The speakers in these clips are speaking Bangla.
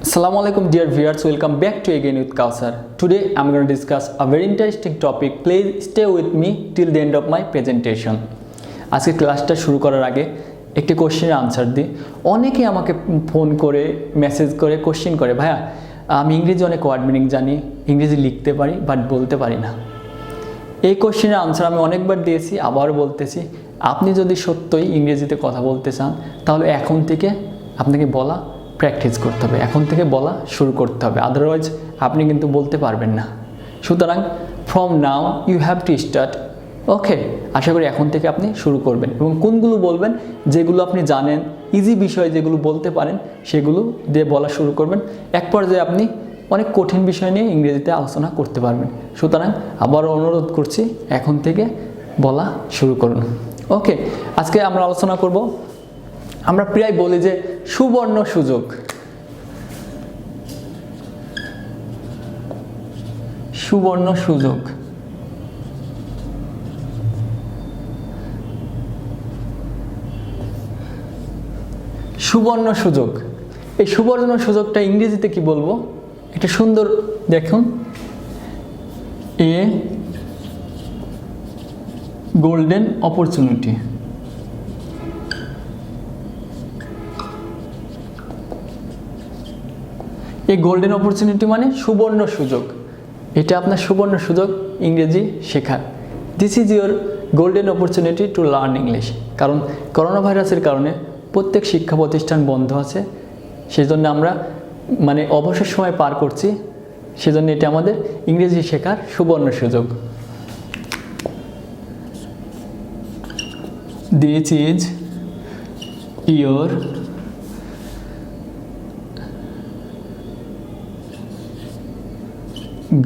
Assalamualaikum dear viewers, welcome back to again with Kausar. Today I'm going to discuss a very interesting topic. Please stay with me till the end of my presentation. আজকে ক্লাসটা শুরু করার আগে একটি কোশ্চেনের আনসার দিই। অনেকেই আমাকে ফোন করে মেসেজ করে কোশ্চেন করে, ভাইয়া আমি ইংরেজি অনেক ওয়ার্ড মিনিং জানি, ইংরেজি লিখতে পারি বাট বলতে পারি না। এই কোশ্চেনের আনসার আমি অনেকবার দিয়েছি, আবারও বলতেছি। আপনি যদি সত্যই ইংরেজিতে কথা বলতে চান তাহলে এখন থেকে আপনাকে বলা প্র্যাকটিস করতে হবে, এখন থেকে বলা শুরু করতে হবে, আদারওয়াইজ আপনি কিন্তু বলতে পারবেন না। সুতরাং from now you have to start. Okay, আশা করি এখন থেকে আপনি শুরু করবেন এবং কোনগুলো বলবেন যেগুলো আপনি জানেন, ইজি বিষয় যেগুলো বলতে পারেন সেগুলো দিয়ে বলা শুরু করবেন। এক পর্যায়ে আপনি অনেক কঠিন বিষয় নিয়ে ইংরেজিতে আলোচনা করতে পারবেন। সুতরাং আবারও অনুরোধ করছি, এখন থেকে বলা শুরু করুন। ওকে, আজকে আমরা আলোচনা করব, আমরা প্রায় বলি যে সুবর্ণ সুযোগ। সুবর্ণ সুযোগ সুবর্ণ সুযোগ, এই সুবর্ণ সুযোগটা ইংরেজিতে কি বলবো? একটা সুন্দর দেখুন, এ গোল্ডেন অপরচুনিটি। এই গোল্ডেন অপরচুনিটি মানে সুবর্ণ সুযোগ। এটা আপনার সুবর্ণ সুযোগ ইংরেজি শেখার। This is your golden opportunity to learn English. কারণ করোনা ভাইরাসের কারণে প্রত্যেক শিক্ষা প্রতিষ্ঠান বন্ধ আছে, সেজন্য আমরা অবসর সময় পার করছি, সেজন্য এটা আমাদের ইংরেজি শেখার সুবর্ণ সুযোগ। This is your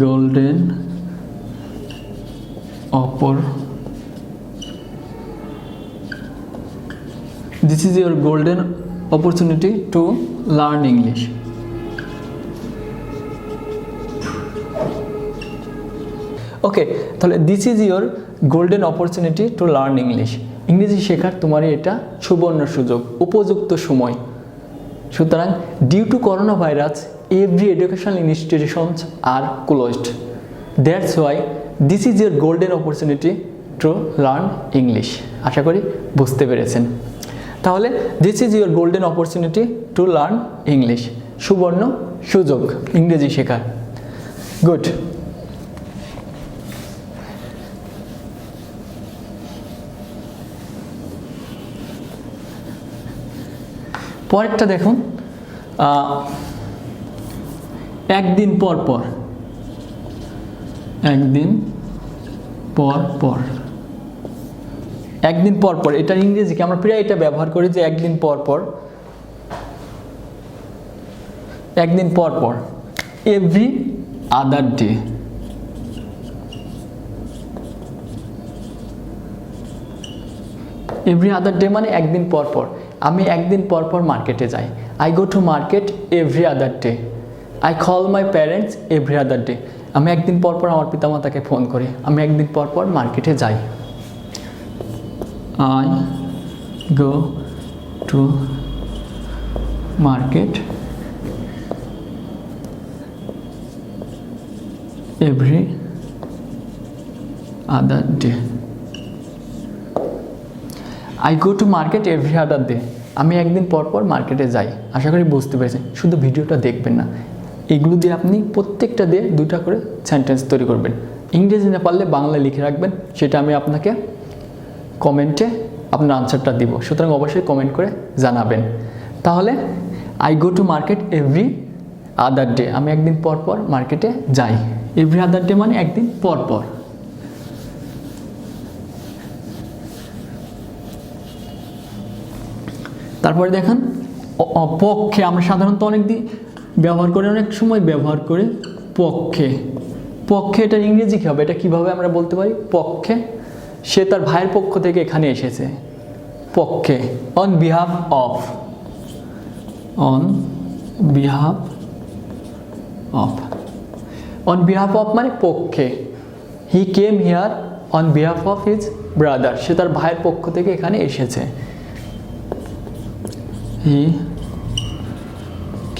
golden this is your golden opportunity to learn English. Okay, তাহলে this is your golden opportunity to learn English. ইংরেজি শেখার তোমার এটা সুবর্ণ সুযোগ, উপযুক্ত সময়। সুতরাং due to corona virus every educational institutions are closed. That's why this is your golden opportunity to learn English. আশা করি বুঝতে পেরেছেন। তাহলে this is your golden opportunity to learn English. সুবর্ণ সুযোগ ইংরেজি শেখার। গুড। পরেরটা দেখুন, একদিন পর পর। একদিন পর পর, একদিন পর পর, এটা ইংরেজিকে আমরা প্রায় এটা ব্যবহার করি যে একদিন পর পর, একদিন পর পর। Every other day. Every other day মানে একদিন পর পর। আমি একদিন পর পর মার্কেটে যাই। I go to market every other day. I call my parents every other day. আমি একদিন পর পর আমার পিতামাতাকে ফোন করি। আমি একদিন পর পর মার্কেটে যাই। I go to market every other day. I go to market every other day. আমি একদিন পর পর মার্কেটে যাই। আশা করি বুঝতে পেরেছেন। শুধু ভিডিওটা দেখবেন না, এগুলো দিয়ে আপনি প্রত্যেকটা দিয়ে দুটা করে সেন্টেন্স তৈরি করবেন। ইংরেজি না পারলে বাংলা লিখে রাখবেন, সেটা আমি আপনাকে কমেন্টে আপনার আনসারটা দিব। সুতরাং অবশ্যই কমেন্ট করে জানাবেন। তাহলে I go to market every other day, আমি একদিন পর পর মার্কেটে যাই। এভরি আদার ডে মানে একদিন পর পর। তারপরে দেখেন পক্ষে, আমরা সাধারণত অনেক দিন ব্যবহার করি, অনেক সময় ব্যবহার করি পক্ষে। পক্ষে এটার ইংরেজি কী হবে? এটা কীভাবে আমরা বলতে পারি? পক্ষে, সে তার ভাইয়ের পক্ষ থেকে এখানে এসেছে। পক্ষে, on behalf of. On behalf of. On behalf of মানে পক্ষে। He came here on behalf of his brother. সে তার ভাইয়ের পক্ষ থেকে এখানে এসেছে। He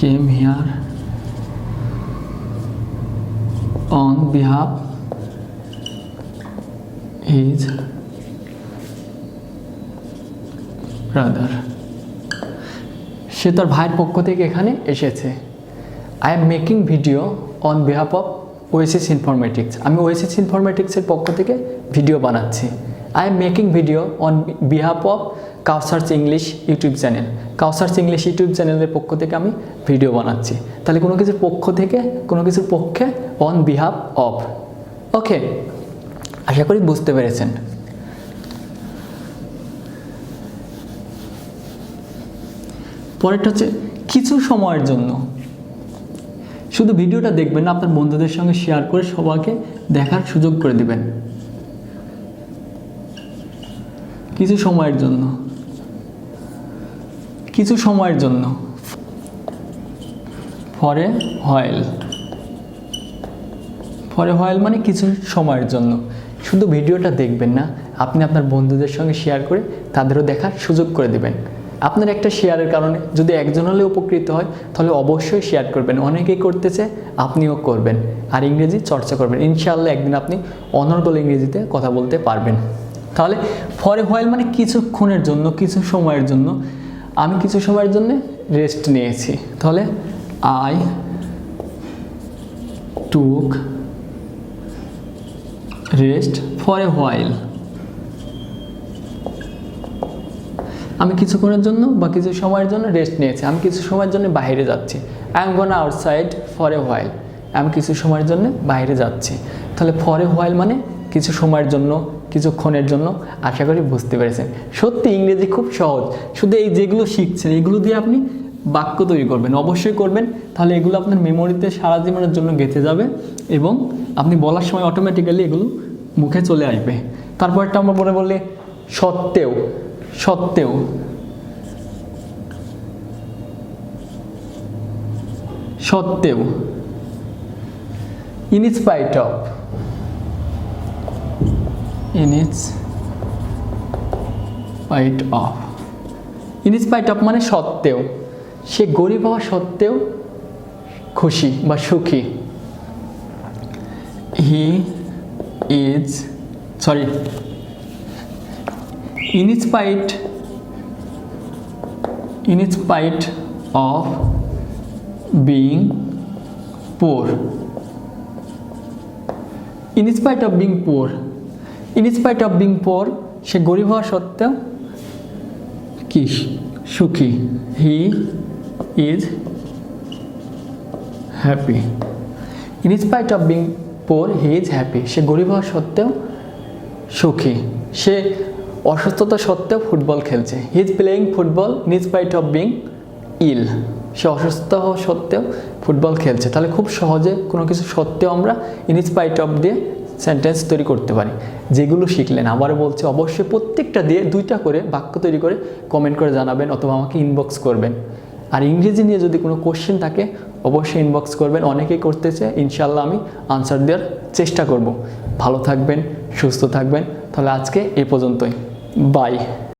came here on behalf his brother. সে তার ভাইয়ের পক্ষ থেকে এখানে এসেছে। I am making video on behalf of Oasis Informatics. আমি ওয়েসিস ইনফরমেটিক্সের পক্ষ থেকে ভিডিও বানাচ্ছি। I am making video on behalf of Kausar's English YouTube channel. কাউসার্স English YouTube চ্যানেলের পক্ষ থেকে আমি ভিডিও বানাচ্ছি। তাহলে কোনো কিছুর পক্ষ থেকে, কোনো কিছুর পক্ষে, অন বিহাফ অফ। ওকে, আশা করি বুঝতে পেরেছেন। পরেরটা হচ্ছে কিছু সময়ের জন্য। শুধু ভিডিওটা দেখবেন না, আপনার বন্ধুদের সঙ্গে শেয়ার করে সবাইকে দেখার সুযোগ করে দিবেন। কিছু সময়ের জন্য, কিছু সময়ের জন্য, for a while. For a while মানে কিছু সময়ের জন্য। শুধু ভিডিওটা দেখবেন না, আপনি আপনার বন্ধুদের সঙ্গে শেয়ার করে তাদেরও দেখার সুযোগ করে দেবেন। আপনার একটা শেয়ারের কারণে যদি একজন হলে উপকৃত হয়, তাহলে অবশ্যই শেয়ার করবেন। অনেকেই করতেছে, আপনিও করবেন। আর ইংরেজি চর্চা করবেন। ইনশাআল্লাহ একদিন আপনি অনর্গল ইংরেজিতে কথা বলতে পারবেন। তাহলে ফর এ হোয়াইল মানে কিছুক্ষণের জন্য, কিছু সময়ের জন্য। আমি কিছু সময়ের জন্য রেস্ট নিয়েছি। তাহলে I took rest for a while. আমি কিছুক্ষণের জন্য বা কিছু সময়ের জন্য রেস্ট নিয়েছি। আমি কিছু সময়ের জন্য বাইরে যাচ্ছি। I am gonna outside for a while. আমি কিছু সময়ের জন্য বাইরে যাচ্ছি। তাহলে ফর এ হোয়াইল মানে কিছু সময়ের জন্য, কিছুক্ষণের জন্য। আশা করি বুঝতে পেরেছেন। সত্যি ইংরেজি খুব সহজ। শুধু এই যেগুলো শিখছেন এগুলো দিয়ে আপনি বাক্য তৈরি করবেন, অবশ্যই করবেন। তাহলে এগুলো আপনার মেমোরিতে সারা জীবনের জন্য গেঁথে যাবে এবং আপনি বলার সময় অটোমেটিক্যালি এগুলো মুখে চলে আসবে। তারপরটা আমরা পরে বললে সত্ত্বেও। সত্ত্বেও, সত্ত্বেও, in spite of. In spite of. In spite of মানে সত্ত্বেও। সে গরিব হওয়া সত্ত্বেও খুশি বা সুখী। He is sorry in spite of being poor. In spite of being poor. In spite of being poor, সে গরিব হওয়া সত্ত্বেও কি সুখী। He is happy. In spite of being poor, he is happy. সে গরিব হওয়া সত্ত্বেও সুখী। সে অসুস্থতা সত্ত্বেও ফুটবল খেলছে। He is playing football in spite of being ill. সে অসুস্থ হওয়া সত্ত্বেও ফুটবল খেলছে। তাহলে খুব সহজে কোনো কিছু সত্ত্বেও আমরা ইন স্পাইট অফ দিয়ে সেন্টেন্স তৈরি করতে পারি। যেগুলো শিখলেন আবার বলছে, অবশ্যই প্রত্যেকটা দিয়ে দুইটা করে বাক্য তৈরি করে কমেন্ট করে জানাবেন অথবা আমাকে ইনবক্স করবেন। আর ইংরেজি নিয়ে যদি কোনো কোশ্চেন থাকে অবশ্যই ইনবক্স করবেন। অনেকেই করতেছে, ইনশাআল্লাহ আমি আনসার দেওয়ার চেষ্টা করব। ভালো থাকবেন, সুস্থ থাকবেন। তাহলে আজকে এ পর্যন্তই। বাই।